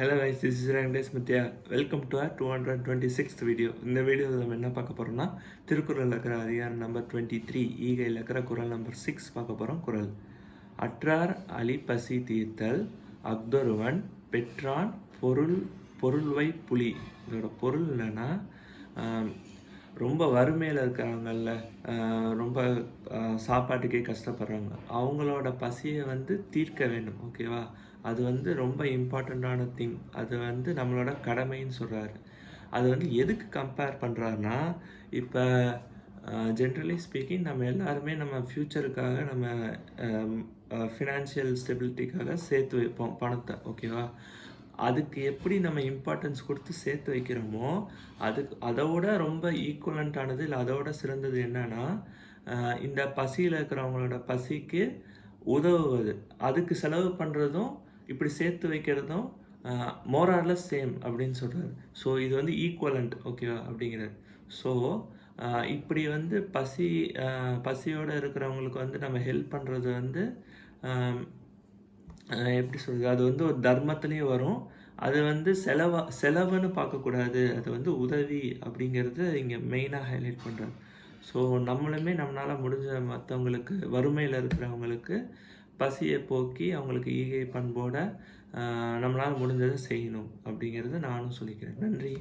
Hello guys, this is Rangesh Mithya. Welcome to our 226th video. இந்த வீடியோவில் நம்ம என்ன பார்க்க போகிறோம்னா திருக்குறள் இருக்கிற அதிகாரம் நம்பர் 23 ஈகையில் இருக்கிற குறள் நம்பர் 6 பார்க்க போகிறோம். குறள் அற்றார் அலி பசி தீர்த்தல் அஃதொருவன் பெற்றான் பொருள்வை புலி. இதோட பொருள் என்னன்னா ரொம்ப வறுமையில் இருக்கிறாங்கல்ல, ரொம்ப சாப்பாட்டுக்கே கஷ்டப்படுறாங்க, அவங்களோட பசியை தீர்க்க வேண்டும். ஓகேவா? அது ரொம்ப இம்பார்ட்டண்ட்டான திங். அது நம்மளோட கடமைன்னு சொல்கிறாரு. அது எதுக்கு கம்பேர் பண்ணுறாருன்னா, இப்போ ஜென்ரலி ஸ்பீக்கிங் நம்ம எல்லாருமே நம்ம ஃப்யூச்சருக்காக நம்ம ஃபினான்ஷியல் ஸ்டெபிலிட்டிக்காக சேர்த்து வைப்போம் பணத்தை. ஓகேவா? அதுக்கு எப்படி நம்ம இம்பார்ட்டன்ஸ் கொடுத்து சேர்த்து வைக்கிறோமோ அதோட ரொம்ப ஈக்குவலண்ட்டானது இல்லை அதோட சிறந்தது என்னன்னா, இந்த பசியில் இருக்கிறவங்களோட பசிக்கு உதவுவது, அதுக்கு செலவு பண்ணுறதும் இப்படி சேர்த்து வைக்கிறதும் மோரார்லெஸ் சேம் அப்படின்னு சொல்கிறார். ஸோ இது ஈக்குவலண்ட். ஓகேவா? அப்படிங்கிறார். ஸோ இப்படி பசியோடு இருக்கிறவங்களுக்கு நம்ம ஹெல்ப் பண்ணுறது எப்படி சொல்கிறது, அது ஒரு தர்மத்துலேயும் வரும். அது செலவுன்னு பார்க்கக்கூடாது, அது உதவி அப்படிங்கிறது இங்கே மெயினாக ஹைலைட் பண்ணுறாங்க. ஸோ நம்மளால் முடிஞ்ச மற்றவங்களுக்கு, வறுமையில் இருக்கிறவங்களுக்கு பசியை போக்கி அவங்களுக்கு ஈகை பண்போட நம்மளால் முடிஞ்சதை செய்யணும் அப்படிங்கிறத நானும் சொல்லிக்கிறேன். நன்றி.